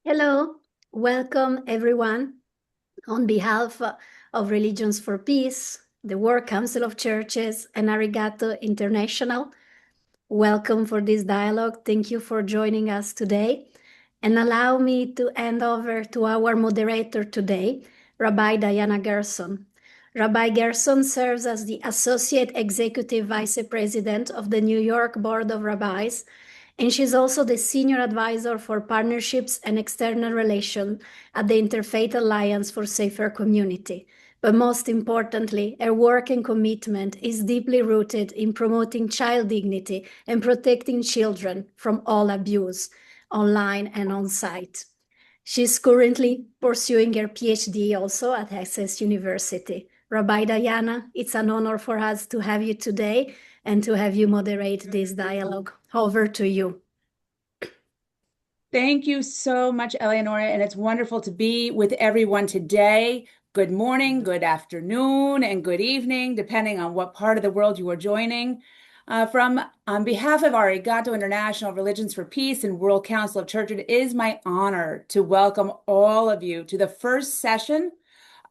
Hello, welcome everyone. On behalf of Religions for Peace, the World Council of Churches, and Arigato International, welcome for this dialogue. Thank you for joining us today. And allow me to hand over to our moderator today, Rabbi Diana Gerson. Rabbi Gerson serves as the Associate Executive Vice President of the New York Board of Rabbis, and she's also the Senior Advisor for Partnerships and External Relations at the Interfaith Alliance for Safer Community. But most importantly, her work and commitment is deeply rooted in promoting child dignity and protecting children from all abuse, online and on site. She's currently pursuing her PhD also at Access University. Rabbi Diana, it's an honor for us to have you today and to have you moderate this dialogue. Over to you. Thank you so much, Eleonora, and it's wonderful to be with everyone today. Good morning, good afternoon, and good evening, depending on what part of the world you are joining. On behalf of Arigato International Religions for Peace and World Council of Churches, it is my honor to welcome all of you to the first session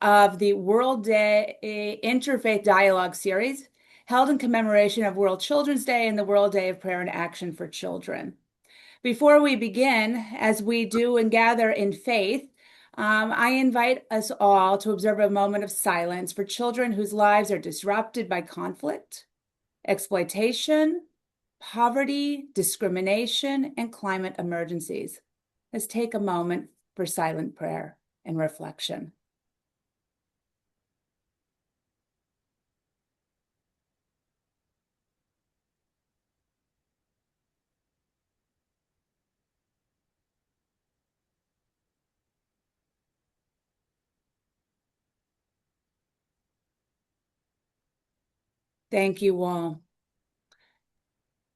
of the World Day Interfaith Dialogue Series, held in commemoration of World Children's Day and the World Day of Prayer and Action for Children. Before we begin, as we do and gather in faith, I invite us all to observe a moment of silence for children whose lives are disrupted by conflict, exploitation, poverty, discrimination, and climate emergencies. Let's take a moment for silent prayer and reflection. Thank you all.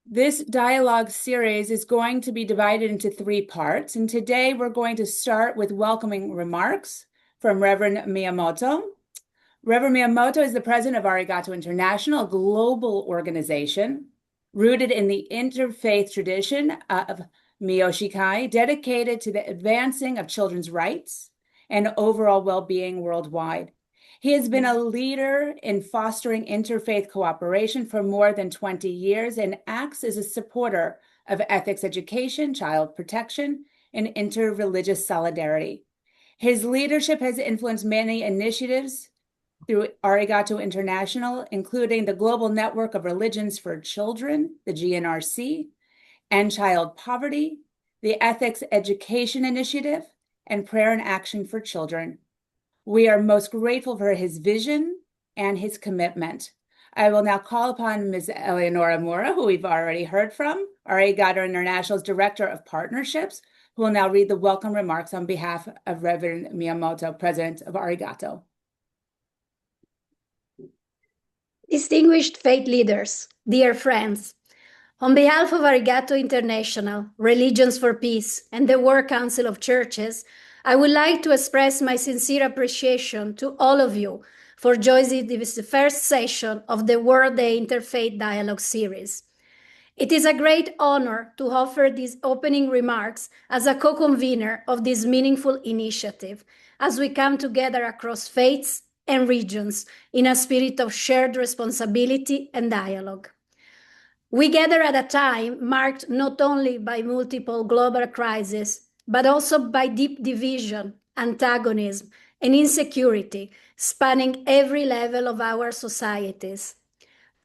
This dialogue series is going to be divided into 3 parts, and today we're going to start with welcoming remarks from Reverend Miyamoto. Reverend Miyamoto is the president of Arigato International, a global organization rooted in the interfaith tradition of Miyoshikai, dedicated to the advancing of children's rights and overall well-being worldwide. He has been a leader in fostering interfaith cooperation for more than 20 years and acts as a supporter of ethics education, child protection, and interreligious solidarity. His leadership has influenced many initiatives through Arigato International, including the Global Network of Religions for Children, the GNRC, and Child Poverty, the Ethics Education Initiative, and Prayer and Action for Children. We are most grateful for his vision and his commitment. I will now call upon Ms. Eleonora Mora, who we've already heard from, Arigato International's Director of Partnerships, who will now read the welcome remarks on behalf of Reverend Miyamoto, President of Arigato. Distinguished faith leaders, dear friends, on behalf of Arigato International, Religions for Peace, and the World Council of Churches, I would like to express my sincere appreciation to all of you for joining this first session of the World Day Interfaith Dialogue Series. It is a great honor to offer these opening remarks as a co-convener of this meaningful initiative as we come together across faiths and regions in a spirit of shared responsibility and dialogue. We gather at a time marked not only by multiple global crises, but also by deep division, antagonism, and insecurity spanning every level of our societies.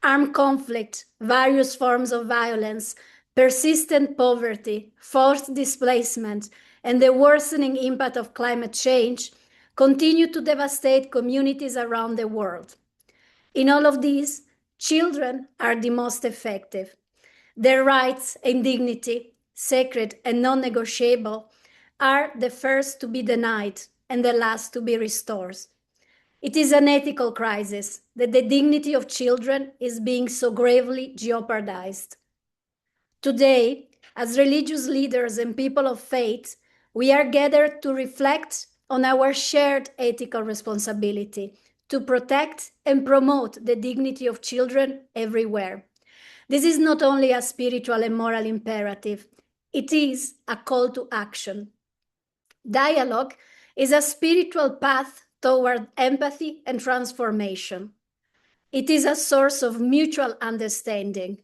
Armed conflict, various forms of violence, persistent poverty, forced displacement, and the worsening impact of climate change continue to devastate communities around the world. In all of these, children are the most effective. Their rights and dignity, sacred and non-negotiable, are the first to be denied and the last to be restored. It is an ethical crisis that the dignity of children is being so gravely jeopardized. Today, as religious leaders and people of faith, we are gathered to reflect on our shared ethical responsibility to protect and promote the dignity of children everywhere. This is not only a spiritual and moral imperative, it is a call to action. Dialogue is a spiritual path toward empathy and transformation. It is a source of mutual understanding,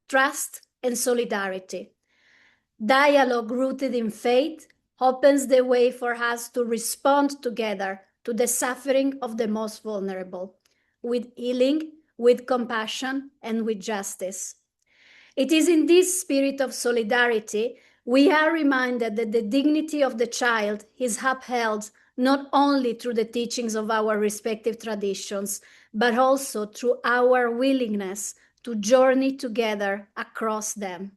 trust, and solidarity. Dialogue rooted in faith opens the way for us to respond together to the suffering of the most vulnerable, with healing, with compassion, and with justice. It is in this spirit of solidarity we are reminded that the dignity of the child is upheld not only through the teachings of our respective traditions, but also through our willingness to journey together across them.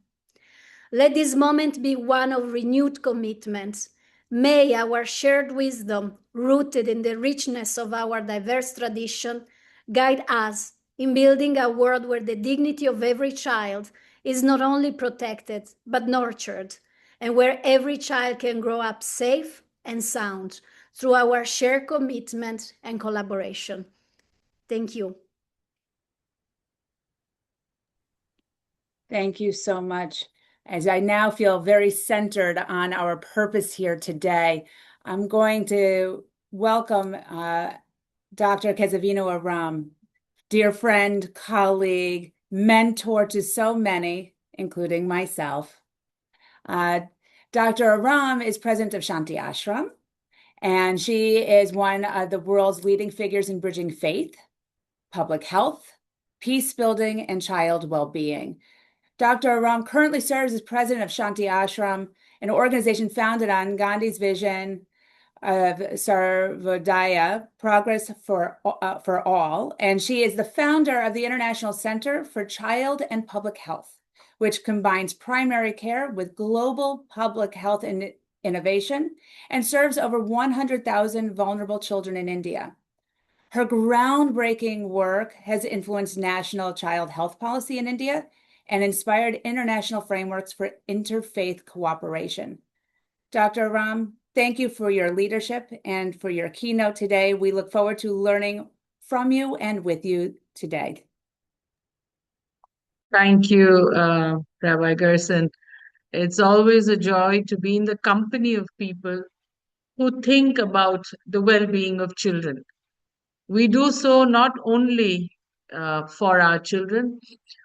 Let this moment be one of renewed commitment. May our shared wisdom, rooted in the richness of our diverse tradition, guide us in building a world where the dignity of every child is not only protected, but nurtured, and where every child can grow up safe and sound through our shared commitment and collaboration. Thank you. Thank you so much. As I now feel very centered on our purpose here today, I'm going to welcome Dr. Kezavino Aram, dear friend, colleague, mentor to so many, including myself. Dr. Aram is president of Shanti Ashram, and she is one of the world's leading figures in bridging faith, public health, peace building, and child well-being. Dr. Aram currently serves as president of Shanti Ashram, an organization founded on Gandhi's vision of Sarvodaya, progress for all, and she is the founder of the International Center for Child and Public Health, which combines primary care with global public health and innovation and serves over 100,000 vulnerable children in India. Her groundbreaking work has influenced national child health policy in India and inspired international frameworks for interfaith cooperation. Dr. Aram, thank you for your leadership and for your keynote today. We look forward to learning from you and with you today. Thank you, Rabbi Gerson. It's always a joy to be in the company of people who think about the well-being of children. We do so not only for our children,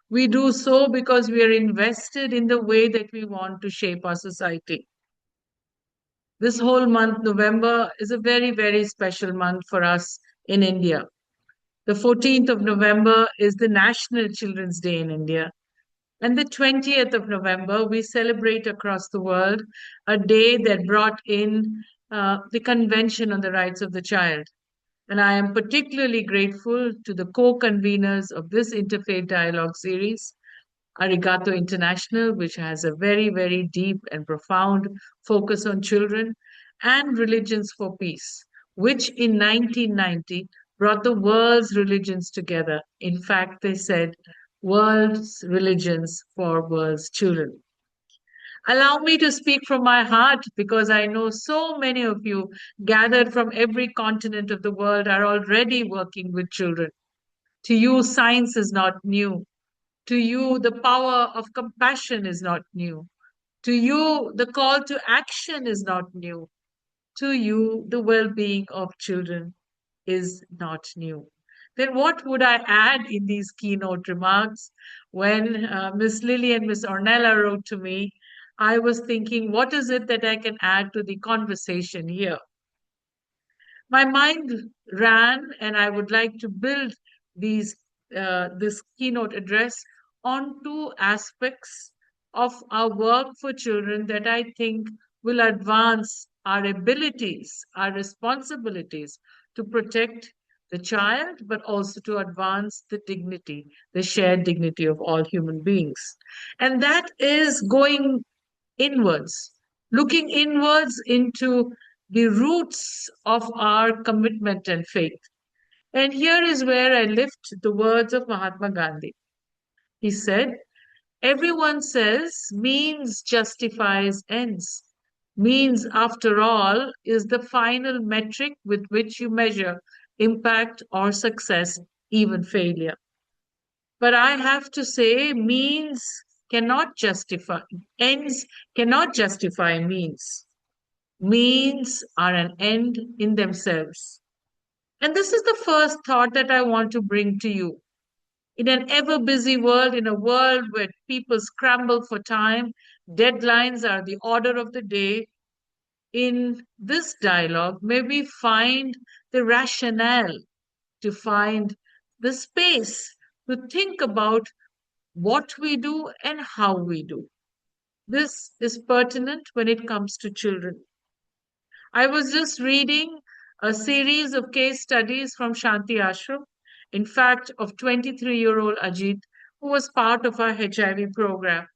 we do so because we are invested in the way that we want to shape our society. This whole month, November, is a very, very special month for us in India. The 14th of November is the National Children's Day in India. And the 20th of November, we celebrate across the world a day that brought in the Convention on the Rights of the Child. And I am particularly grateful to the co-conveners of this Interfaith Dialogue series, Arigato International, which has a very, very deep and profound focus on children, and Religions for Peace, which in 1990 brought the world's religions together. In fact, they said, world's religions for world's children. Allow me to speak from my heart because I know so many of you gathered from every continent of the world are already working with children. To you, science is not new. To you, the power of compassion is not new. To you, the call to action is not new. To you, the well being of children is not new. Then, what would I add in these keynote remarks? When Miss Lily and Miss Ornella wrote to me, I was thinking, what is it that I can add to the conversation here? My mind ran, and I would like to build this keynote address on two aspects of our work for children that I think will advance our abilities, our responsibilities to protect the child, but also to advance the dignity, the shared dignity of all human beings. And that is going inwards, looking inwards into the roots of our commitment and faith. And here is where I lift the words of Mahatma Gandhi. He said, everyone says means justifies ends. Means, after all, is the final metric with which you measure impact or success, even failure. But I have to say, means cannot justify, ends cannot justify means. Means are an end in themselves. And this is the first thought that I want to bring to you. In an ever busy world, in a world where people scramble for time, deadlines are the order of the day, in this dialogue, may we find the rationale, to find the space to think about what we do and how we do. This is pertinent when it comes to children. I was just reading a series of case studies from Shanti Ashram, in fact, of 23-year-old Ajit, who was part of our HIV program.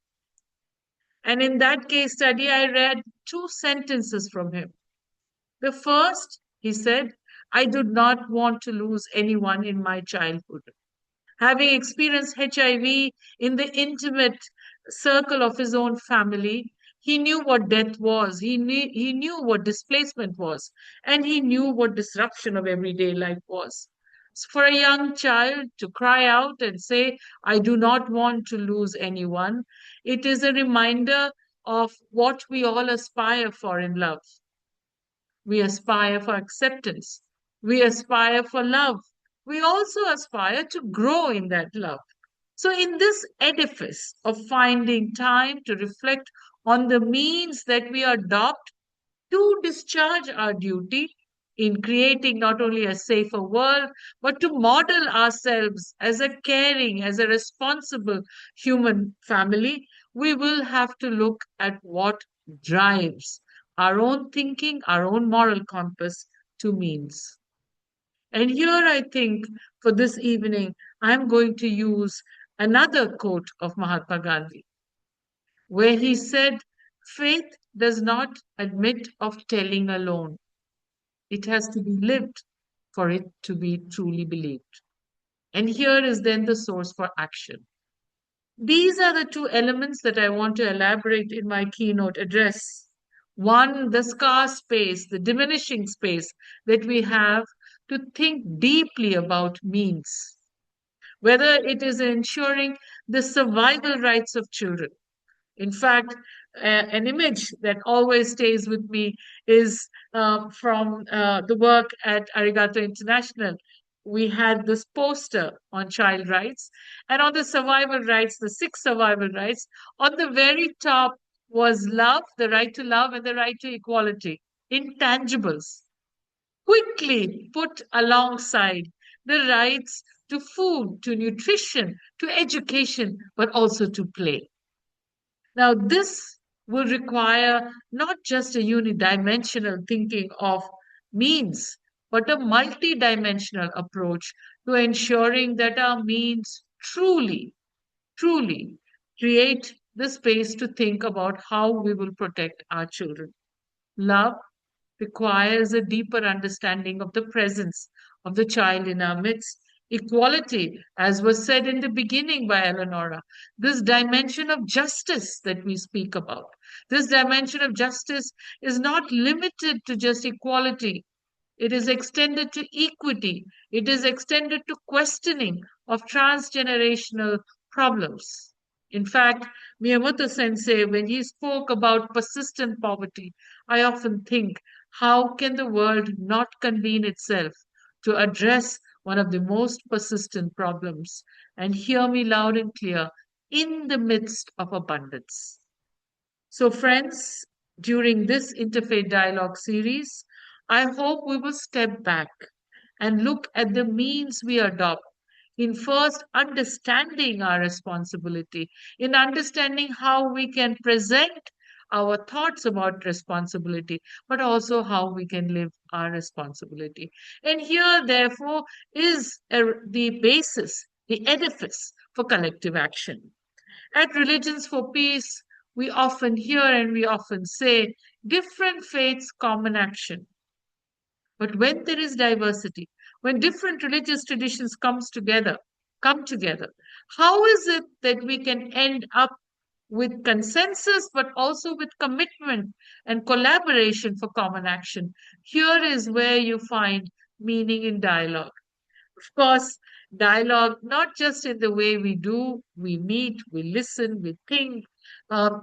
And in that case study, I read two sentences from him. The first, he said, I did not want to lose anyone in my childhood. Having experienced HIV in the intimate circle of his own family, he knew what death was. He knew what displacement was. And he knew what disruption of everyday life was. So for a young child to cry out and say, I do not want to lose anyone, it is a reminder of what we all aspire for in love. We aspire for acceptance. We aspire for love. We also aspire to grow in that love. So, in this edifice of finding time to reflect on the means that we adopt to discharge our duty in creating not only a safer world, but to model ourselves as a caring, as a responsible human family, we will have to look at what drives our own thinking, our own moral compass to means. And here I think for this evening, I'm going to use another quote of Mahatma Gandhi, where he said, faith does not admit of telling alone. It has to be lived for it to be truly believed. And here is then the source for action. These are the two elements that I want to elaborate in my keynote address. One, the scarce space, the diminishing space that we have to think deeply about means, whether it is ensuring the survival rights of children. In fact, an image that always stays with me is from the work at Arigato International. We had this poster on child rights, and on the survival rights, the six survival rights, on the very top was love, the right to love, and the right to equality, intangibles, quickly put alongside the rights to food, to nutrition, to education, but also to play. Now, this will require not just a unidimensional thinking of means, but a multidimensional approach to ensuring that our means truly create the space to think about how we will protect our children. Love requires a deeper understanding of the presence of the child in our midst. Equality, as was said in the beginning by Eleonora, this dimension of justice that we speak about. This dimension of justice is not limited to just equality. It is extended to equity. It is extended to questioning of transgenerational problems. In fact, Miyamoto sensei, when he spoke about persistent poverty, I often think, how can the world not convene itself to address one of the most persistent problems? And hear me loud and clear, in the midst of abundance. So, friends, during this Interfaith Dialogue series, I hope we will step back and look at the means we adopt in first understanding our responsibility, in understanding how we can present our thoughts about responsibility, but also how we can live our responsibility. And here, therefore, is the basis, the edifice for collective action. At Religions for Peace, we often hear and we often say different faiths, common action. But when there is diversity, when different religious traditions come together, how is it that we can end up with consensus, but also with commitment and collaboration for common action? Here is where you find meaning in dialogue. Of course, dialogue, not just in the way we do, we meet, we listen, we think,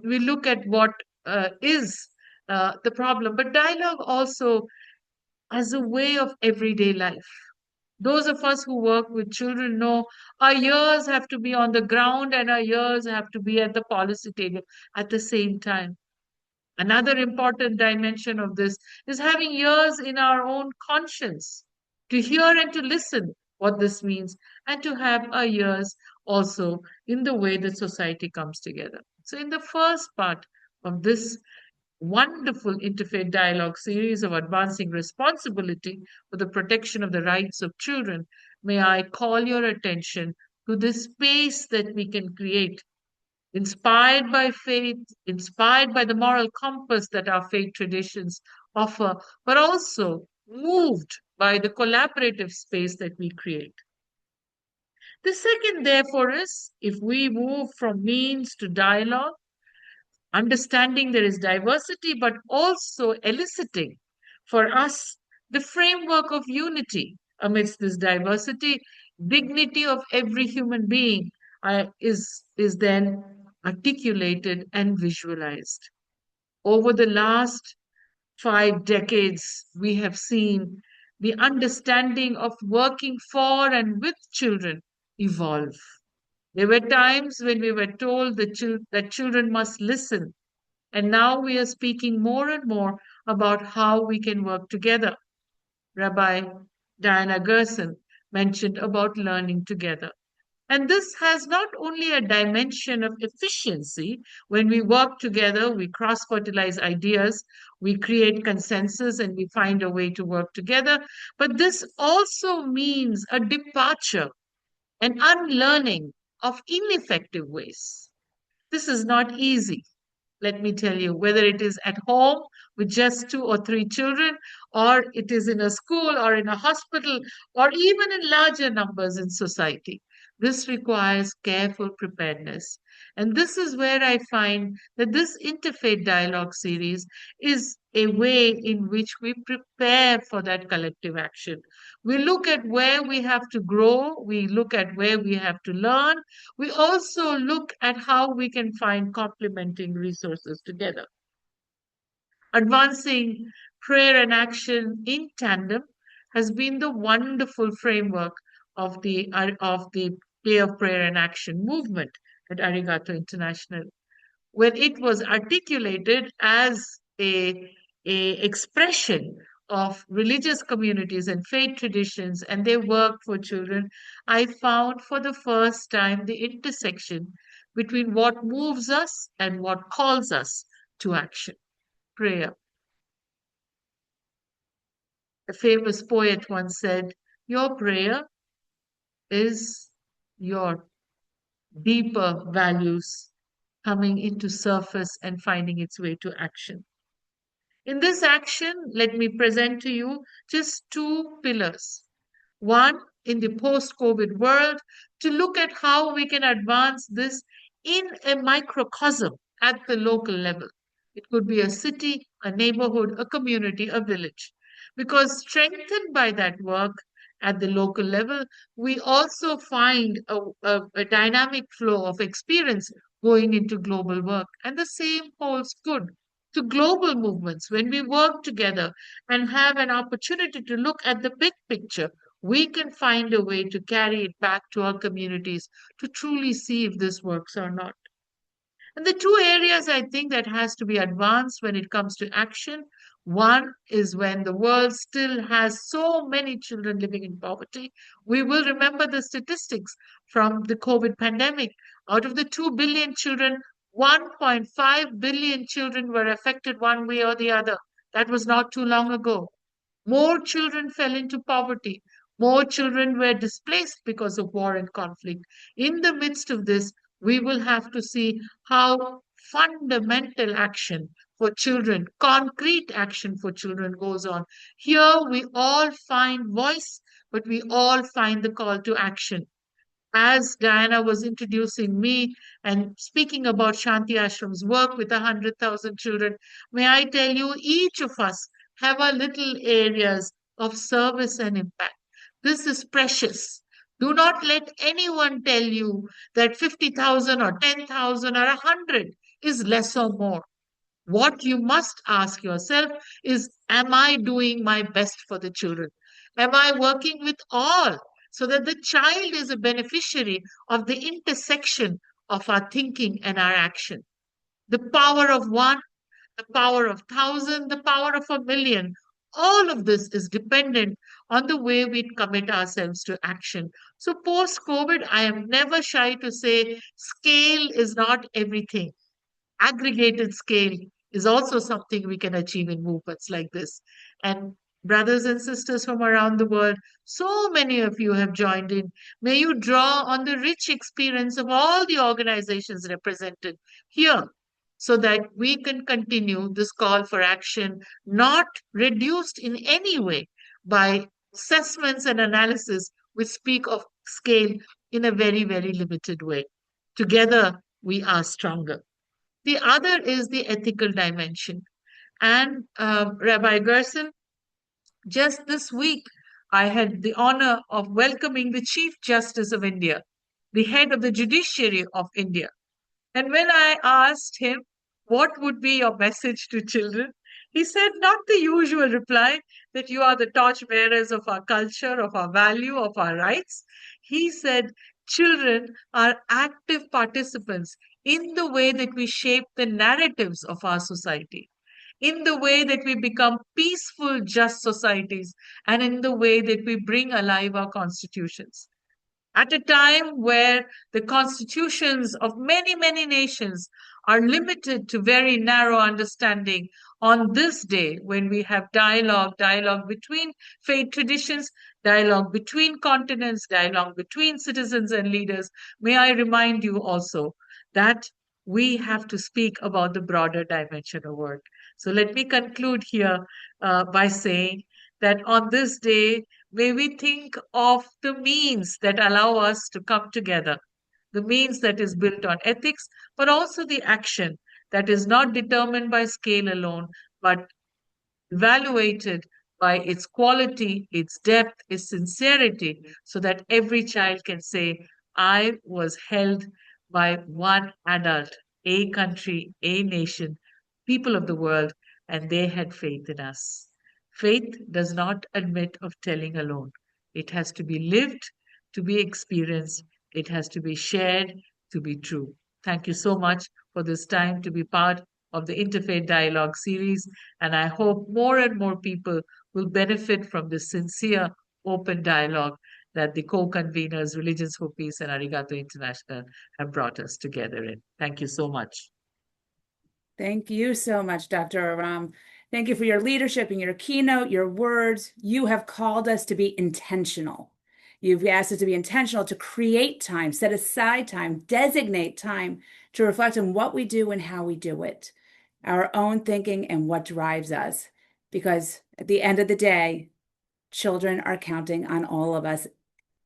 we look at what is the problem, but dialogue also as a way of everyday life. Those of us who work with children know our ears have to be on the ground and our ears have to be at the policy table at the same time. Another important dimension of this is having ears in our own conscience to hear and to listen what this means, and to have our ears also in the way that society comes together. So, in the first part of this wonderful interfaith dialogue series of advancing responsibility for the protection of the rights of children, may I call your attention to this space that we can create, inspired by faith, inspired by the moral compass that our faith traditions offer, but also moved by the collaborative space that we create. The second, therefore, is if we move from means to dialogue, understanding there is diversity, but also eliciting for us the framework of unity amidst this diversity, dignity of every human being is then articulated and visualized. Over the last 5 decades, we have seen the understanding of working for and with children evolve. There were times when we were told that children must listen, and now we are speaking more and more about how we can work together. Rabbi Diana Gerson mentioned about learning together. And this has not only a dimension of efficiency. When we work together, we cross fertilize ideas, we create consensus, and we find a way to work together. But this also means a departure, an unlearning of ineffective ways. This is not easy, let me tell you, whether it is at home with just 2 or 3 children, or it is in a school or in a hospital, or even in larger numbers in society. This requires careful preparedness. And this is where I find that this interfaith dialogue series is a way in which we prepare for that collective action. We look at where we have to grow, we look at where we have to learn, we also look at how we can find complementing resources together. Advancing prayer and action in tandem has been the wonderful framework of the Day of Prayer and Action movement at Arigato International, when it was articulated as a expression of religious communities and faith traditions and their work for children, I found for the first time the intersection between what moves us and what calls us to action. Prayer. A famous poet once said, your prayer is your deeper values coming into surface and finding its way to action. In this action, let me present to you just 2 pillars. One, in the post-COVID world, to look at how we can advance this in a microcosm at the local level. It could be a city, a neighborhood, a community, a village. Because strengthened by that work at the local level, we also find a dynamic flow of experience going into global work. And the same holds good to global movements. When we work together and have an opportunity to look at the big picture, we can find a way to carry it back to our communities to truly see if this works or not. And the 2 areas I think that has to be advanced when it comes to action. One is when the world still has so many children living in poverty. We will remember the statistics from the COVID pandemic. Out of the 2 billion children, 1.5 billion children were affected one way or the other. That was not too long ago. More children fell into poverty. More children were displaced because of war and conflict. In the midst of this, we will have to see how fundamental action for children, concrete action for children goes on. Here we all find voice, but we all find the call to action. As Diana was introducing me and speaking about Shanti Ashram's work with 100,000 children, may I tell you, each of us have our little areas of service and impact. This is precious. Do not let anyone tell you that 50,000 or 10,000 or 100 is less or more. What you must ask yourself is, am I doing my best for the children? Am I working with all so that the child is a beneficiary of the intersection of our thinking and our action? The power of one, the power of thousand, the power of a million. All of this is dependent on the way we commit ourselves to action. So, post COVID, I am never shy to say scale is not everything. Aggregated scale is also something we can achieve in movements like this. And brothers and sisters from around the world, so many of you have joined in. May you draw on the rich experience of all the organizations represented here so that we can continue this call for action, not reduced in any way by assessments and analysis which speak of scale in a very, very limited way. Together, we are stronger. The other is the ethical dimension. And Rabbi Gerson, just this week, I had the honor of welcoming the Chief Justice of India, the head of the judiciary of India. And when I asked him, what would be your message to children? He said, not the usual reply that you are the torchbearers of our culture, of our value, of our rights. He said, children are active participants in the way that we shape the narratives of our society, in the way that we become peaceful, just societies, and in the way that we bring alive our constitutions. At a time where the constitutions of many, many nations are limited to very narrow understanding, on this day when we have dialogue between faith traditions, dialogue between continents, dialogue between citizens and leaders, may I remind you also that we have to speak about the broader dimension of work. So let me conclude here by saying that on this day, may we think of the means that allow us to come together, the means that is built on ethics, but also the action that is not determined by scale alone, but evaluated by its quality, its depth, its sincerity, so that every child can say, I was held by one adult, a country, a nation, people of the world, and they had faith in us. Faith does not admit of telling alone. It has to be lived, to be experienced, it has to be shared, to be true. Thank you so much for this time to be part of the Interfaith Dialogue series. And I hope more and more people will benefit from this sincere, open dialogue that the co conveners, Religions for Peace and Arigato International, have brought us together in. Thank you so much. Thank you so much, Dr. Aram. Thank you for your leadership and your keynote, your words. You have called us to be intentional. You've asked us to be intentional, to create time, set aside time, designate time to reflect on what we do and how we do it, our own thinking and what drives us. Because at the end of the day, children are counting on all of us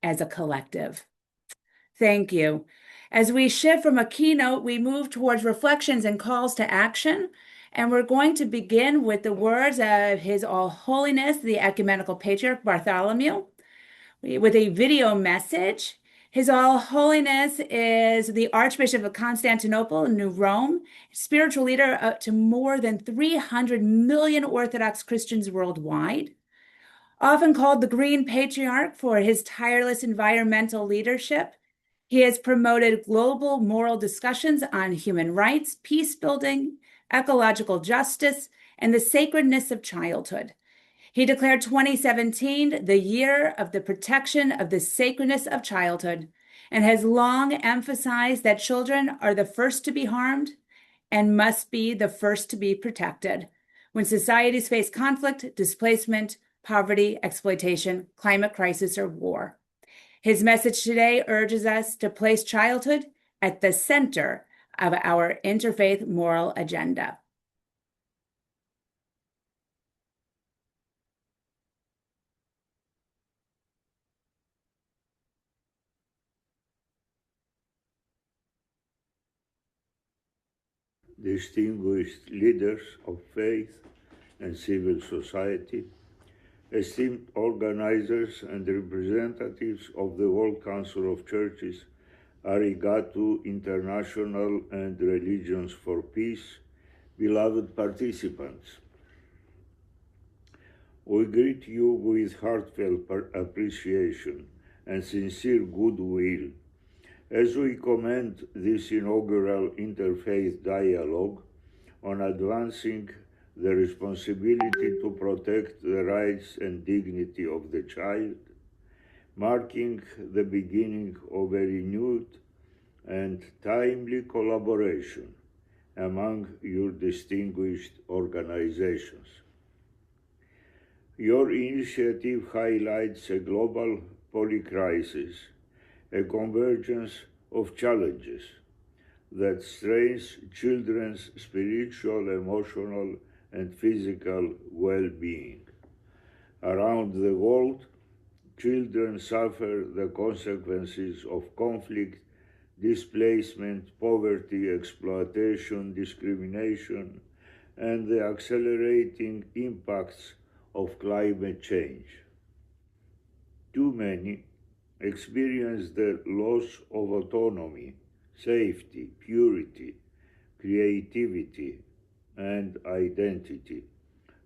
as a collective. Thank you. As we shift from a keynote, we move towards reflections and calls to action. And we're going to begin with the words of His All Holiness, the Ecumenical Patriarch Bartholomew, with a video message. His All Holiness is the Archbishop of Constantinople in New Rome, spiritual leader to more than 300 million Orthodox Christians worldwide. Often called the Green Patriarch for his tireless environmental leadership, he has promoted global moral discussions on human rights, peace building, ecological justice, and the sacredness of childhood. He declared 2017 the year of the protection of the sacredness of childhood and has long emphasized that children are the first to be harmed and must be the first to be protected when societies face conflict, displacement, poverty, exploitation, climate crisis, or war. His message today urges us to place childhood at the center of our interfaith moral agenda. Distinguished leaders of faith and civil society, esteemed organizers and representatives of the World Council of Churches, Arigato International and Religions for Peace, Beloved participants, we greet you with heartfelt appreciation and sincere goodwill as we commend this inaugural interfaith dialogue on advancing the responsibility to protect the rights and dignity of the child, marking the beginning of a renewed and timely collaboration among your distinguished organizations. Your initiative highlights a global polycrisis, a convergence of challenges that strains children's spiritual, emotional, and physical well-being. Around the world, children suffer the consequences of conflict, displacement, poverty, exploitation, discrimination, and the accelerating impacts of climate change. Too many experience the loss of autonomy, safety, purity, creativity, and identity,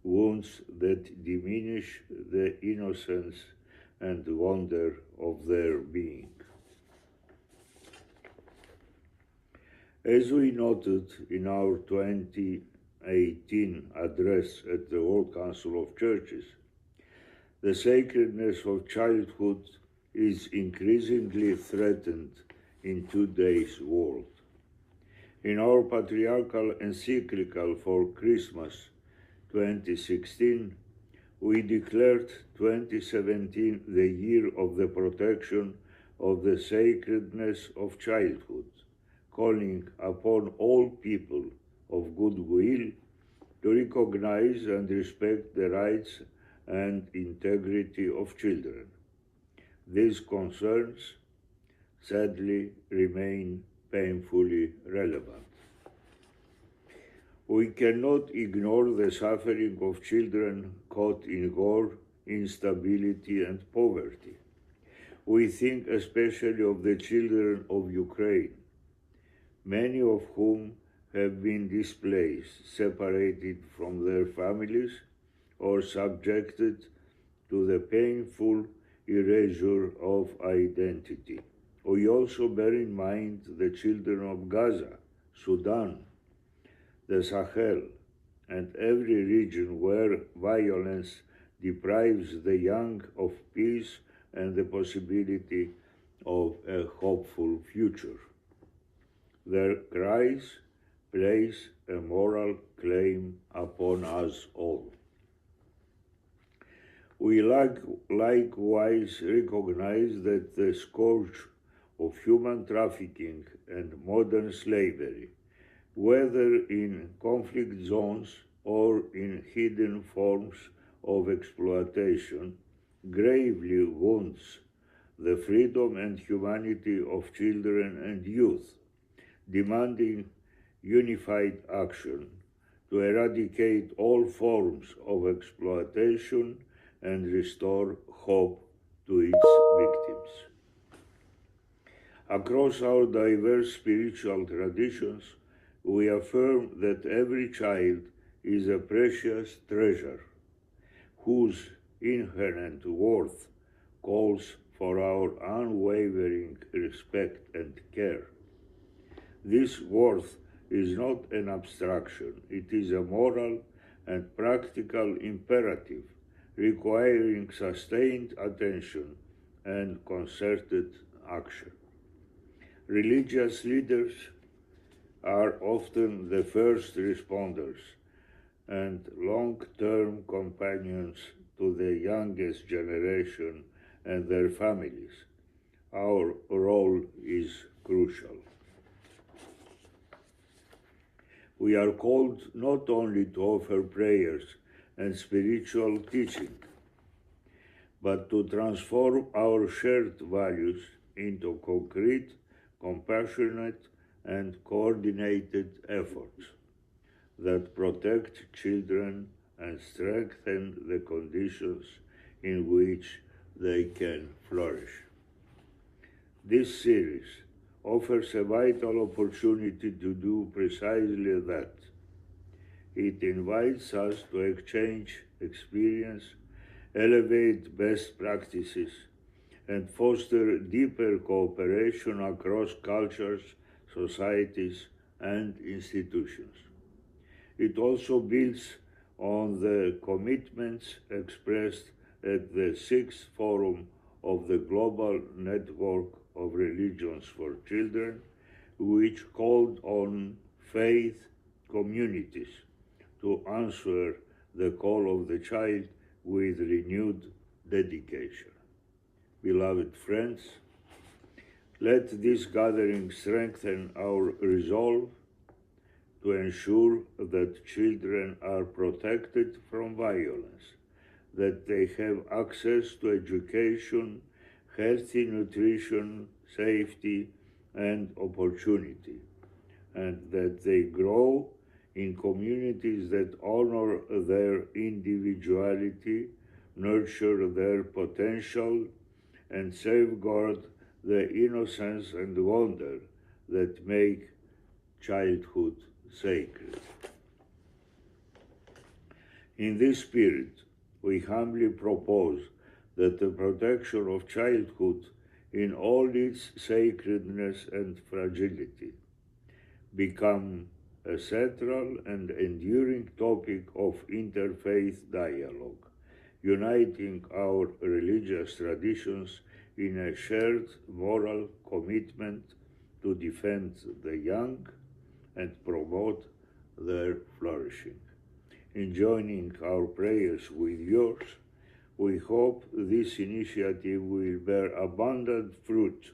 wounds that diminish the innocence and wonder of their being. As we noted in our 2018 address at the World Council of Churches, the sacredness of childhood is increasingly threatened in today's world. In our patriarchal encyclical for Christmas 2016, we declared 2017 the year of the protection of the sacredness of childhood, calling upon all people of goodwill to recognize and respect the rights and integrity of children. These concerns sadly remain painfully relevant. We cannot ignore the suffering of children caught in war, instability, and poverty. We think especially of the children of Ukraine, many of whom have been displaced, separated from their families, or subjected to the painful erasure of identity. We also bear in mind the children of Gaza, Sudan, the Sahel, and every region where violence deprives the young of peace and the possibility of a hopeful future. Their cries place a moral claim upon us all. We likewise recognize that the scourge of human trafficking and modern slavery, whether in conflict zones or in hidden forms of exploitation, gravely wounds the freedom and humanity of children and youth, demanding unified action to eradicate all forms of exploitation and restore hope to its victims. Across our diverse spiritual traditions, we affirm that every child is a precious treasure whose inherent worth calls for our unwavering respect and care. This worth is not an abstraction, it is a moral and practical imperative requiring sustained attention and concerted action. Religious leaders are often the first responders and long-term companions to the youngest generation and their families. Our role is crucial. We are called not only to offer prayers and spiritual teaching, but to transform our shared values into concrete, compassionate, and coordinated efforts that protect children and strengthen the conditions in which they can flourish. This series offers a vital opportunity to do precisely that, It invites us to exchange experience, elevate best practices, and foster deeper cooperation across cultures, societies, and institutions. It also builds on the commitments expressed at the Sixth Forum of the Global Network of Religions for Children, which called on faith communities to answer the call of the child with renewed dedication. Beloved friends, let this gathering strengthen our resolve to ensure that children are protected from violence, that they have access to education, healthy nutrition, safety, and opportunity, and that they grow in communities that honor their individuality, nurture their potential, and safeguard the innocence and wonder that make childhood sacred. In this spirit, we humbly propose that the protection of childhood in all its sacredness and fragility become a central and enduring topic of interfaith dialogue, uniting our religious traditions in a shared moral commitment to defend the young and promote their flourishing. In joining our prayers with yours, we hope this initiative will bear abundant fruit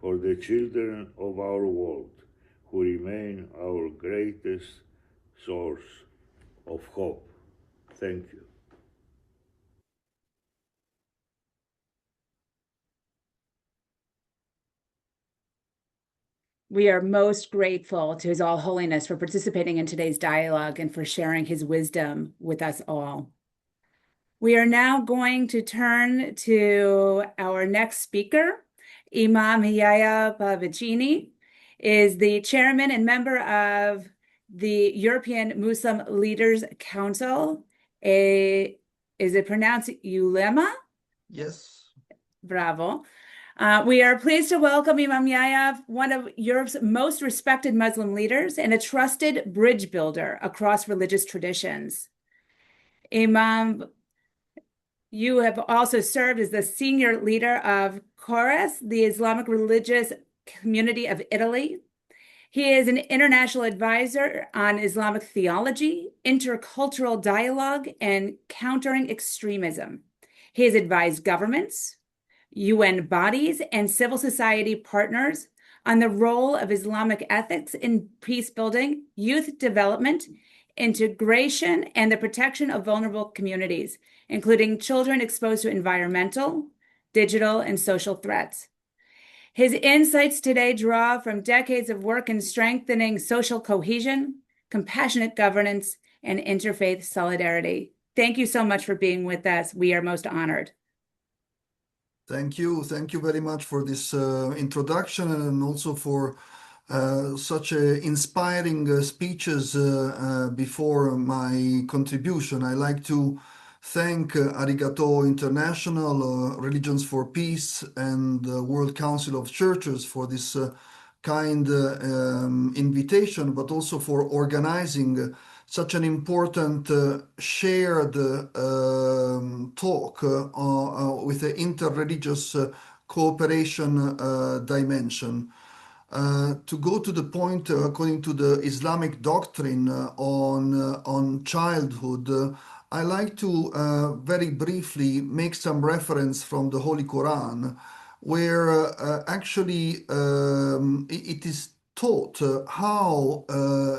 for the children of our world, who remain our greatest source of hope. Thank you. We are most grateful to His All Holiness for participating in today's dialogue and for sharing his wisdom with us all. We are now going to turn to our next speaker. Imam Yahya Pavicini is the chairman and member of the European Muslim Leaders Council. Is it pronounced ULEMA? Yes. Bravo. We are pleased to welcome Imam Yahya, one of Europe's most respected Muslim leaders and a trusted bridge builder across religious traditions. Imam, you have also served as the senior leader of Chorus, the Islamic religious community of Italy. He is an international advisor on Islamic theology, intercultural dialogue, and countering extremism. He has advised governments, UN bodies, and civil society partners on the role of Islamic ethics in peace building, youth development, integration, and the protection of vulnerable communities, including children exposed to environmental, digital, and social threats. His insights today draw from decades of work in strengthening social cohesion, compassionate governance, and interfaith solidarity. Thank you so much for being with us. We are most honored. Thank you. Thank you very much for this introduction and also for such inspiring speeches before my contribution. I like to thank Arigato International, Religions for Peace, and the World Council of Churches for this kind invitation, but also for organizing such an important shared talk with the interreligious cooperation dimension. To go to the point, according to the Islamic doctrine on childhood, I like to very briefly make some reference from the Holy Quran, where actually it is taught how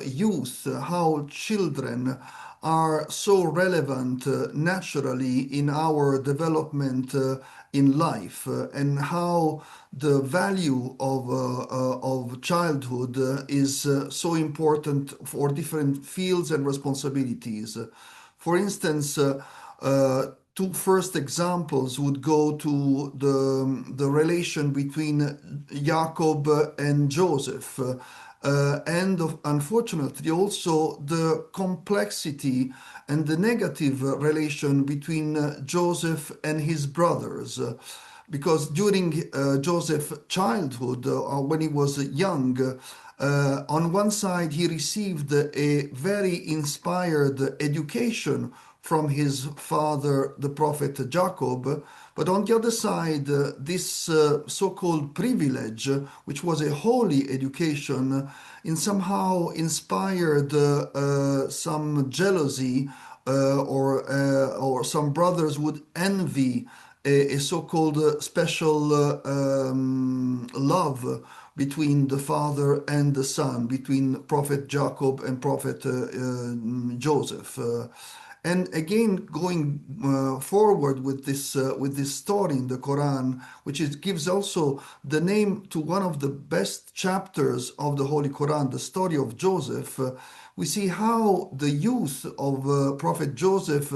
youth, how children are so relevant naturally in our development in life, and how the value of childhood is so important for different fields and responsibilities. For instance, two first examples would go to the relation between Jacob and Joseph, and unfortunately also the complexity and the negative relation between Joseph and his brothers. Because during Joseph's childhood, when he was young, on one side he received a very inspired education from his father, the prophet Jacob, but on the other side, this so-called privilege, which was a holy education, in somehow inspired some jealousy, or some brothers would envy a so-called special love between the father and the son, between Prophet Jacob and Prophet Joseph. And again, going forward with this story in the Quran, which gives also the name to one of the best chapters of the Holy Quran, the story of Joseph, we see how the youth of Prophet Joseph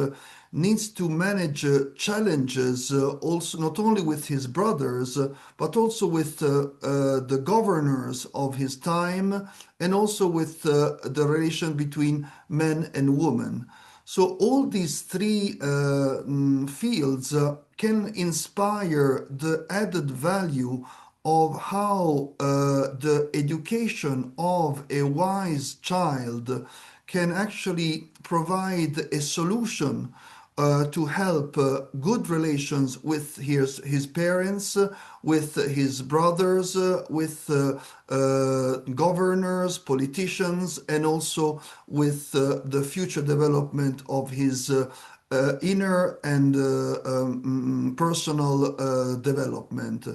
needs to manage challenges, also not only with his brothers, but also with the governors of his time, and also with the relation between men and women. So all these three fields can inspire the added value of how the education of a wise child can actually provide a solution to help good relations with his parents, with his brothers, with governors, politicians, and also with the future development of his inner and personal development.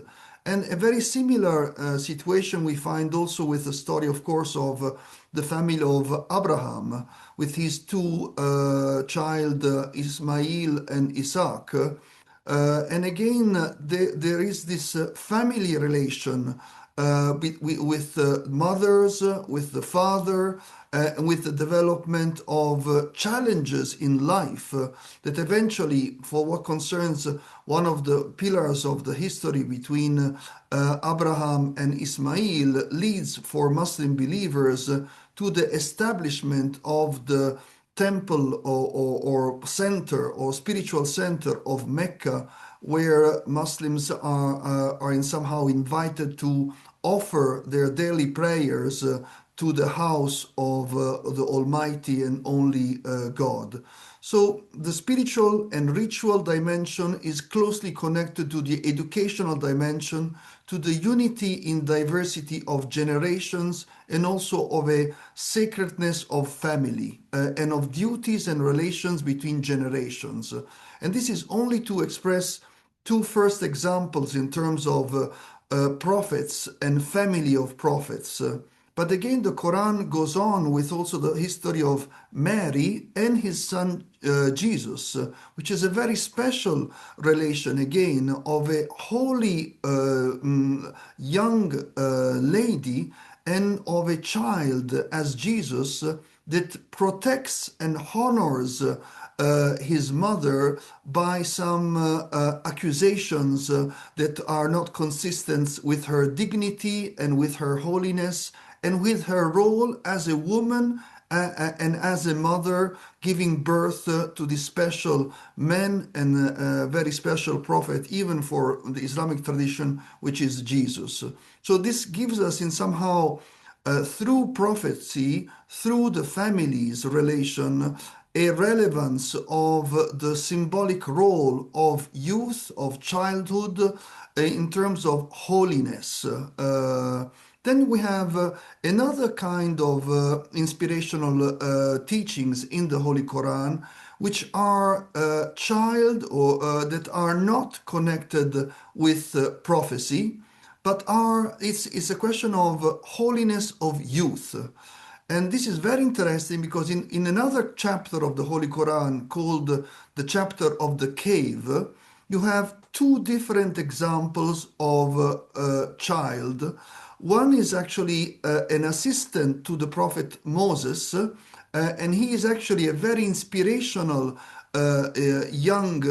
And a very similar situation we find also with the story, of course, of the family of Abraham, with his two child Ismail and Isaac. And again, there is this family relation with mothers, with the father, and with the development of challenges in life that eventually, for what concerns one of the pillars of the history between Abraham and Ismail, leads for Muslim believers to the establishment of the temple or center or spiritual center of Mecca, where Muslims are in somehow invited to offer their daily prayers to the house of the Almighty and only God. So the spiritual and ritual dimension is closely connected to the educational dimension, to the unity in diversity of generations, and also of a sacredness of family and of duties and relations between generations. And this is only to express two first examples in terms of prophets and family of prophets. But again, the Quran goes on with also the history of Mary and his son Jesus, which is a very special relation again of a holy young lady and of a child as Jesus that protects and honors his mother by some accusations that are not consistent with her dignity and with her holiness and with her role as a woman and as a mother, giving birth to this special man and a very special prophet, even for the Islamic tradition, which is Jesus. So this gives us in somehow, through prophecy, through the family's relation, a relevance of the symbolic role of youth, of childhood, in terms of holiness. Then we have another kind of inspirational teachings in the Holy Quran, which are child or that are not connected with prophecy, but it's a question of holiness of youth. And this is very interesting because in another chapter of the Holy Quran called the chapter of the cave, you have two different examples of a child. One is actually an assistant to the prophet Moses, and he is actually a very inspirational young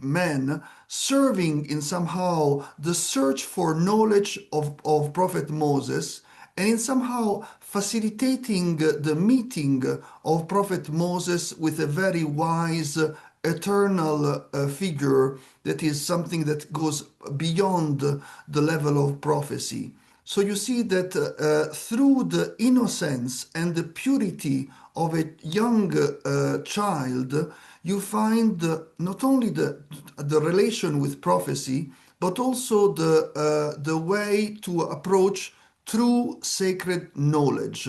men serving in somehow the search for knowledge of Prophet Moses, and in somehow facilitating the meeting of Prophet Moses with a very wise eternal figure that is something that goes beyond the level of prophecy. So you see that through the innocence and the purity of a young child, you find not only the relation with prophecy, but also the way to approach true sacred knowledge.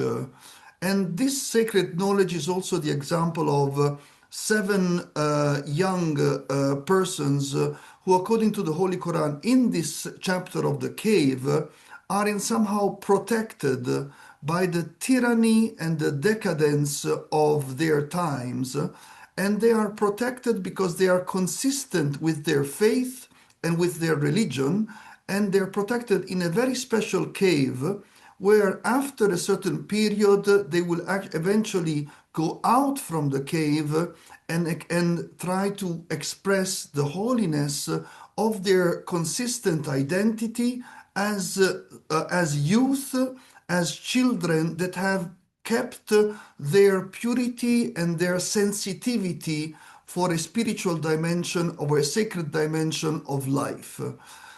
And this sacred knowledge is also the example of seven young persons who, according to the Holy Quran, in this chapter of the cave, are in somehow protected by the tyranny and the decadence of their times. And they are protected because they are consistent with their faith and with their religion. And they're protected in a very special cave where after a certain period they will eventually go out from the cave and try to express the holiness of their consistent identity as youth, as children that have kept their purity and their sensitivity for a spiritual dimension or a sacred dimension of life.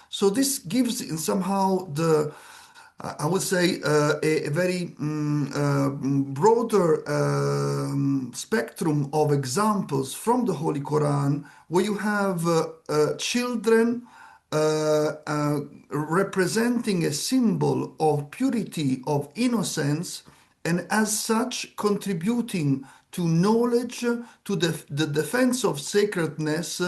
So this gives in somehow I would say, a very broader spectrum of examples from the Holy Quran where you have children representing a symbol of purity, of innocence, and as such contributing to knowledge, to the defense of sacredness,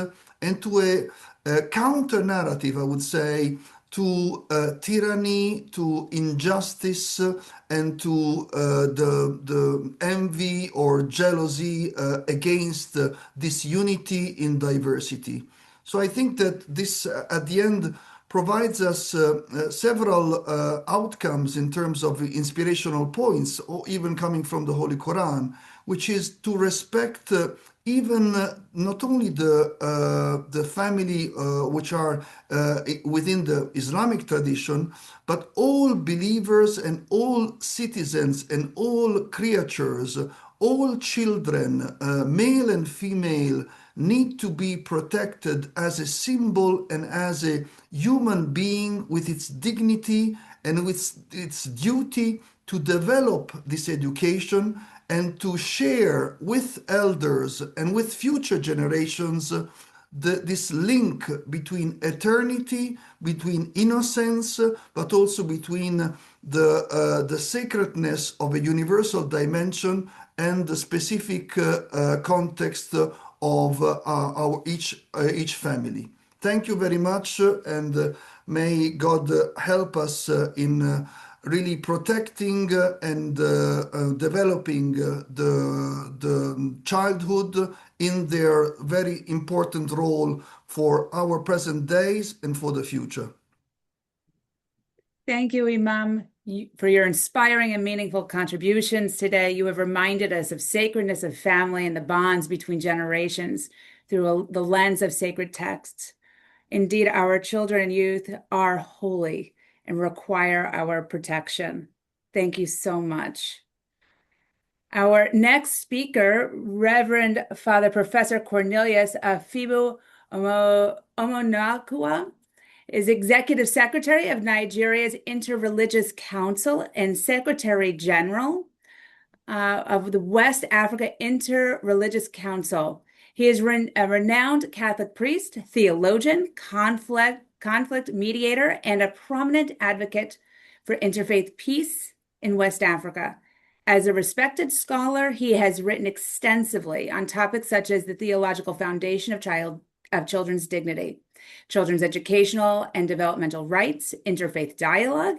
and to a counter narrative, I would say, to tyranny, to injustice, and to the envy or jealousy against this unity in diversity. So I think that this, at the end, provides us several outcomes in terms of inspirational points, or even coming from the Holy Quran, which is to respect even not only the family which are within the Islamic tradition, but all believers and all citizens and all creatures, all children, male and female, need to be protected as a symbol and as a human being with its dignity and with its duty to develop this education and to share with elders and with future generations this link between eternity, between innocence, but also between the sacredness of a universal dimension and the specific context of our each family. Thank you very much, and may God help us in really protecting and developing the childhood in their very important role for our present days and for the future. Thank you, Imam, for your inspiring and meaningful contributions today. You have reminded us of sacredness of family and the bonds between generations through the lens of sacred texts. Indeed, our children and youth are holy and require our protection. Thank you so much. Our next speaker, Reverend Father Professor Cornelius Afibu Omonakua, is Executive Secretary of Nigeria's Interreligious Council and Secretary General of the West Africa Interreligious Council. He is a renowned Catholic priest, theologian, conflict mediator, and a prominent advocate for interfaith peace in West Africa. As a respected scholar, he has written extensively on topics such as the theological foundation of children's dignity, children's educational and developmental rights, interfaith dialogue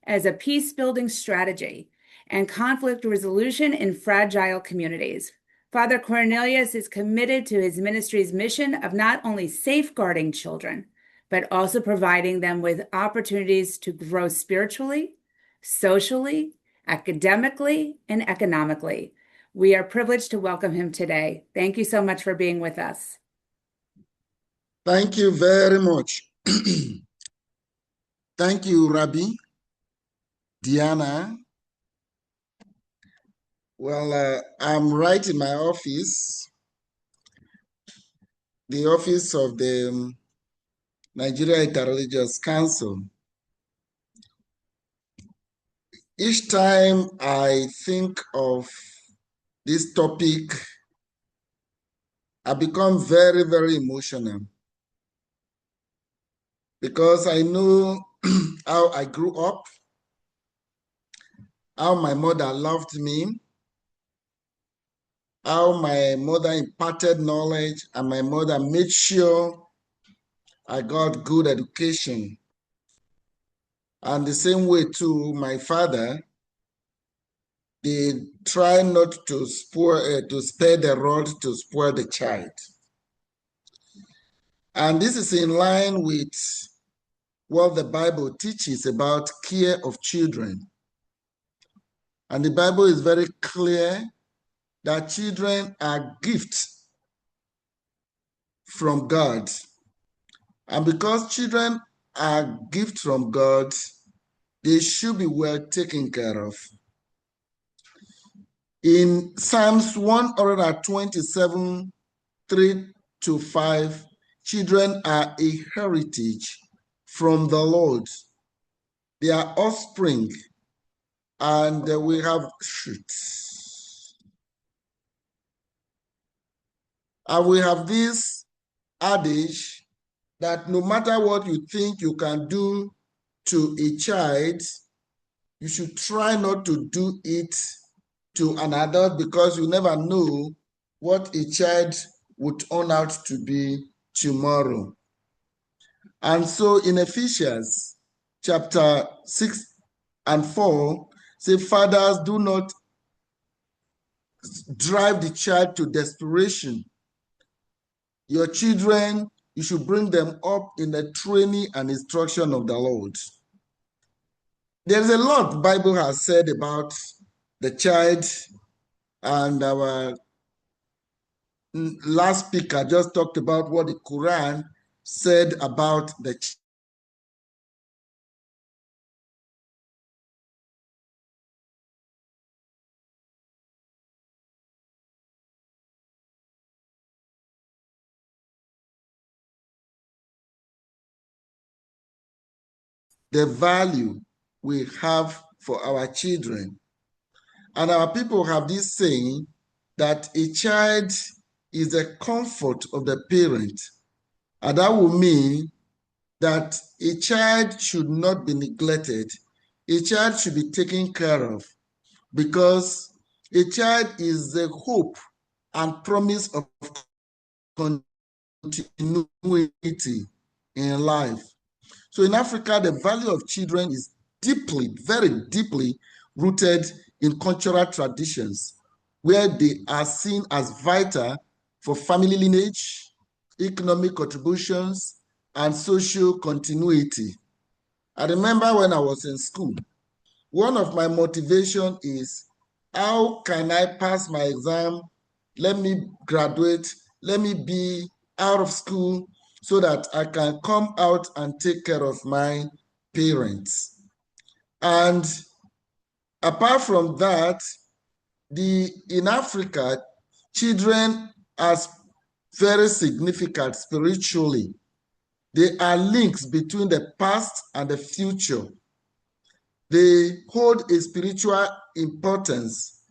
as a peace-building strategy, and conflict resolution in fragile communities. Father Cornelius is committed to his ministry's mission of not only safeguarding children, but also providing them with opportunities to grow spiritually, socially, academically, and economically, We are privileged to welcome him today. Thank you so much for being with us. Thank you very much. Thank you, Rabbi, Diana. Well, I'm right in my office, the office of the Nigeria Interreligious Council. Each time I think of this topic, I become very, very emotional because I know how I grew up, how my mother loved me, how my mother imparted knowledge, and my mother made sure I got good education. And the same way too, my father, they try not to spoil, to spare the rod to spoil the child. And this is in line with what the Bible teaches about care of children. And the Bible is very clear that children are gifts from God. And because children are gifts from God, they should be well taken care of. In Psalms 127, 3 to 5, children are a heritage from the Lord. They are offspring, and we have this adage that no matter what you think you can do to a child, you should try not to do it to an adult, because you never know what a child would turn out to be tomorrow. And so in Ephesians chapter 6 and 4, say, fathers, do not drive the child to desperation. Your children, you should bring them up in the training and instruction of the Lord. There's a lot the Bible has said about the child, and our last speaker just talked about what the Quran said about the child. The value we have for our children. And our people have this saying that a child is the comfort of the parent. And that will mean that a child should not be neglected. A child should be taken care of, because a child is the hope and promise of continuity in life. So in Africa, the value of children is deeply, very deeply rooted in cultural traditions, where they are seen as vital for family lineage, economic contributions, and social continuity. I remember when I was in school, one of my motivation is, how can I pass my exam? Let me graduate. Let me be out of school so that I can come out and take care of my parents. And apart from that, in Africa, children are very significant spiritually. They are links between the past and the future. They hold a spiritual importance.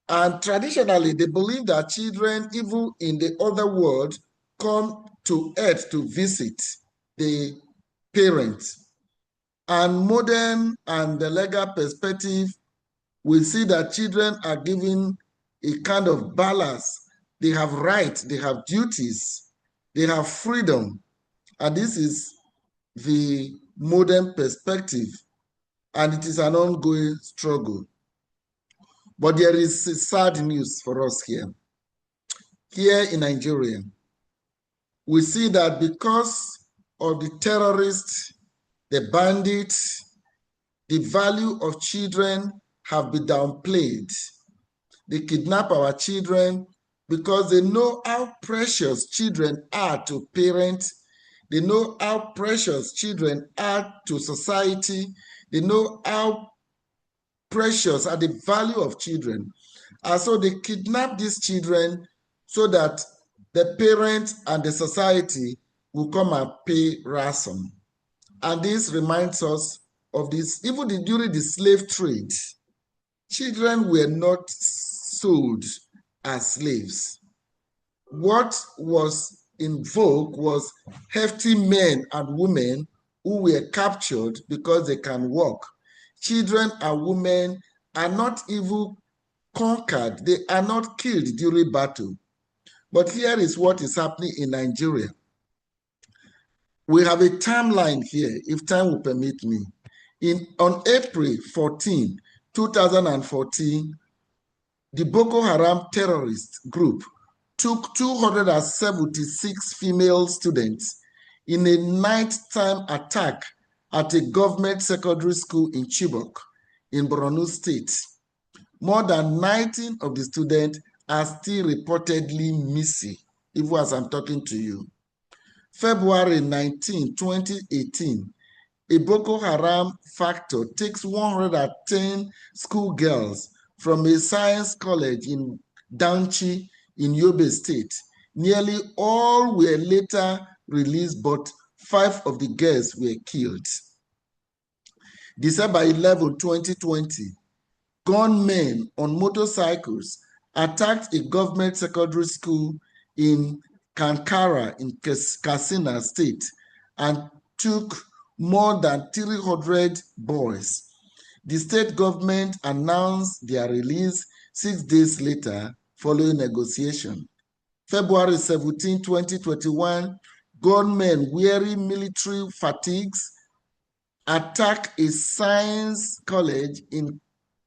And traditionally, they believe that children, even in the other world, come to earth to visit the parents. And modern and the legal perspective, we see that children are given a kind of balance. They have rights, they have duties, they have freedom. And this is the modern perspective. And it is an ongoing struggle. But there is sad news for us here. Here in Nigeria, we see that because of the terrorists, the bandits, the value of children have been downplayed. They kidnap our children because they know how precious children are to parents. They know how precious children are to society. They know how precious are the value of children. And so they kidnap these children so that the parents and the society will come and pay ransom. And this reminds us of this, even during the slave trade, children were not sold as slaves. What was in vogue was hefty men and women who were captured because they can walk. Children and women are not even conquered, they are not killed during battle. But here is what is happening in Nigeria. We have a timeline here, if time will permit me. On April 14, 2014, the Boko Haram terrorist group took 276 female students in a nighttime attack at a government secondary school in Chibok in Borno State. More than 19 of the students are still reportedly missing, even as I'm talking to you. February 19, 2018, a Boko Haram factor takes 110 schoolgirls from a science college in Danchi in Yobe State. Nearly all were later released, but 5 of the girls were killed. December 11, 2020, gunmen on motorcycles attacked a government secondary school in Kankara in Katsina State and took more than 300 boys. The state government announced their release 6 days later following negotiation. February 17, 2021, gunmen wearing military fatigues attacked a science college in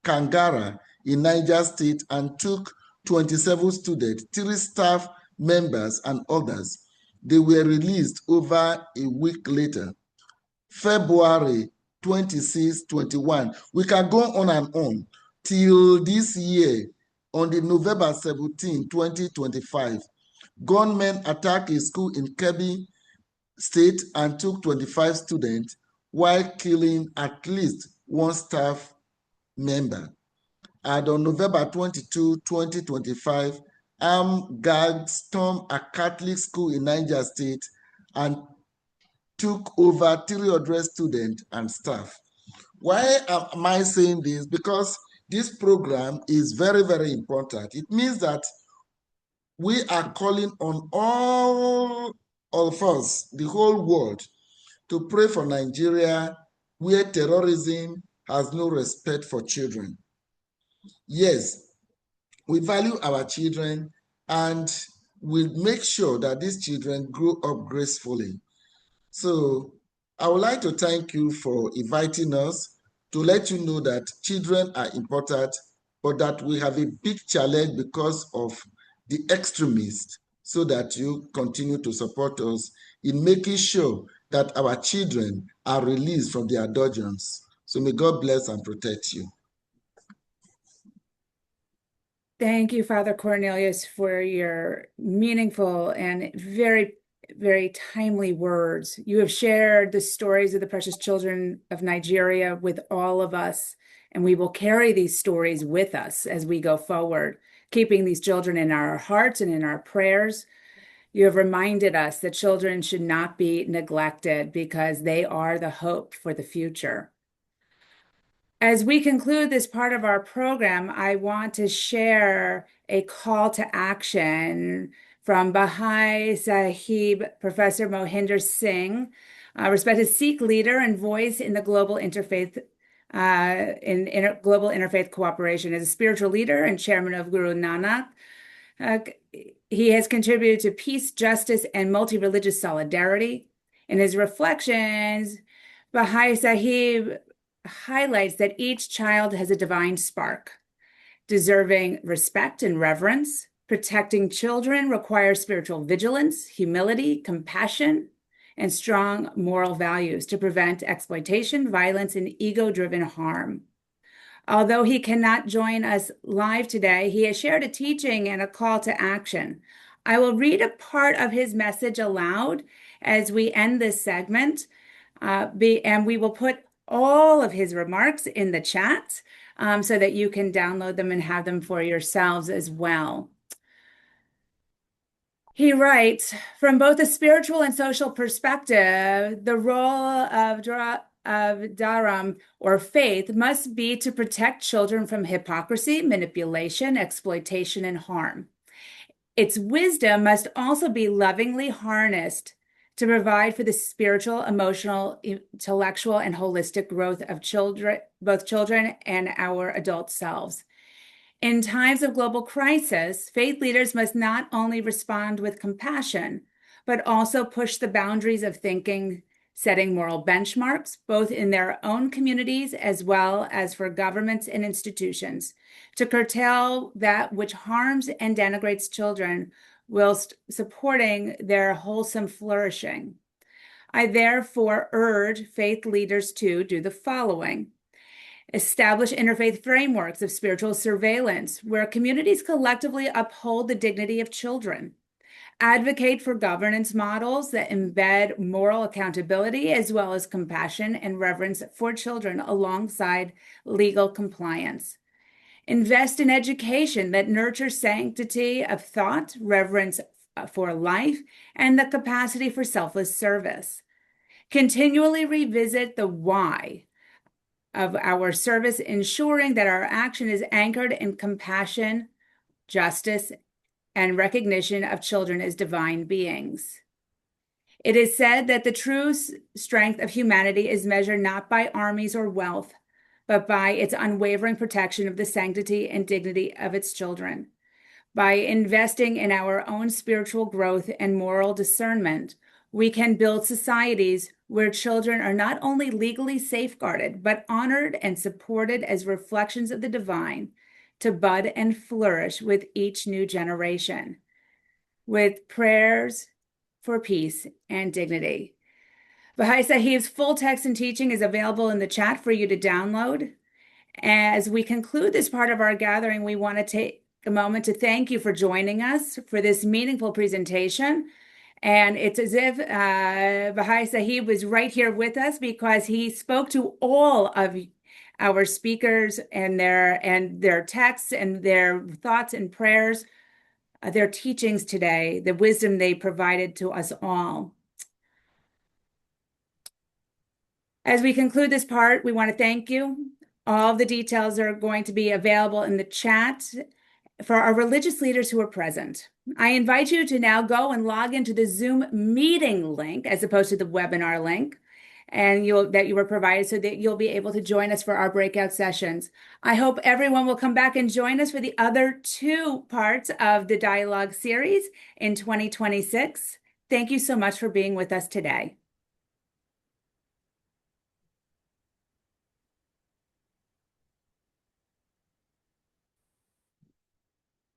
Kangara in Niger State and took 27 students, 3 staff members, and others. They were released over a week later. February 26, 21. We can go on and on till this year. On the November 17, 2025, gunmen attacked a school in Kebbi State and took 25 students while killing at least 1 staff member. And on November 22, 2025, armed gangs stormed a Catholic school in Niger State and took over 300 students and staff. Why am I saying this? Because this program is very, very important. It means that we are calling on all of us, the whole world, to pray for Nigeria, where terrorism has no respect for children. Yes, we value our children and we make sure that these children grow up gracefully. So I would like to thank you for inviting us to let you know that children are important, but that we have a big challenge because of the extremists, so that you continue to support us in making sure that our children are released from their dungeons. So may God bless and protect you. Thank you, Father Cornelius, for your meaningful and very, very timely words. You have shared the stories of the precious children of Nigeria with all of us, and we will carry these stories with us as we go forward, keeping these children in our hearts and in our prayers. You have reminded us that children should not be neglected because they are the hope for the future. As we conclude this part of our program, I want to share a call to action from Baha'i Sahib Professor Mohinder Singh, respected Sikh leader and voice in the global interfaith global interfaith cooperation. As a spiritual leader and chairman of Guru Nanak, he has contributed to peace, justice, and multi-religious solidarity. In his reflections, Baha'i Sahib highlights that each child has a divine spark, deserving respect and reverence. Protecting children requires spiritual vigilance, humility, compassion, and strong moral values to prevent exploitation, violence, and ego-driven harm. Although he cannot join us live today, he has shared a teaching and a call to action. I will read a part of his message aloud as we end this segment, and we will put all of his remarks in the chat so that you can download them and have them for yourselves as well. He writes, from both a spiritual and social perspective, the role of Dharam, or faith, must be to protect children from hypocrisy, manipulation, exploitation, and harm. Its wisdom must also be lovingly harnessed to provide for the spiritual, emotional, intellectual, and holistic growth of children, both children and our adult selves. In times of global crisis, faith leaders must not only respond with compassion, but also push the boundaries of thinking, setting moral benchmarks, both in their own communities as well as for governments and institutions, to curtail that which harms and denigrates children whilst supporting their wholesome flourishing. I therefore urge faith leaders to do the following. Establish interfaith frameworks of spiritual surveillance where communities collectively uphold the dignity of children. Advocate for governance models that embed moral accountability as well as compassion and reverence for children alongside legal compliance. Invest in education that nurtures sanctity of thought, reverence for life, and the capacity for selfless service. Continually revisit the why of our service, ensuring that our action is anchored in compassion, justice, and recognition of children as divine beings. It is said that the true strength of humanity is measured not by armies or wealth, but by its unwavering protection of the sanctity and dignity of its children. By investing in our own spiritual growth and moral discernment, we can build societies where children are not only legally safeguarded, but honored and supported as reflections of the divine to bud and flourish with each new generation. With prayers for peace and dignity. Baha'i Sahib's full text and teaching is available in the chat for you to download. As we conclude this part of our gathering, we want to take a moment to thank you for joining us for this meaningful presentation. And it's as if Baha'i Sahib was right here with us because he spoke to all of our speakers and their texts and their thoughts and prayers, their teachings today, the wisdom they provided to us all. As we conclude this part, we want to thank you. All of the details are going to be available in the chat for our religious leaders who are present. I invite you to now go and log into the Zoom meeting link as opposed to the webinar link and that you were provided so that you'll be able to join us for our breakout sessions. I hope everyone will come back and join us for the other 2 parts of the dialogue series in 2026. Thank you so much for being with us today.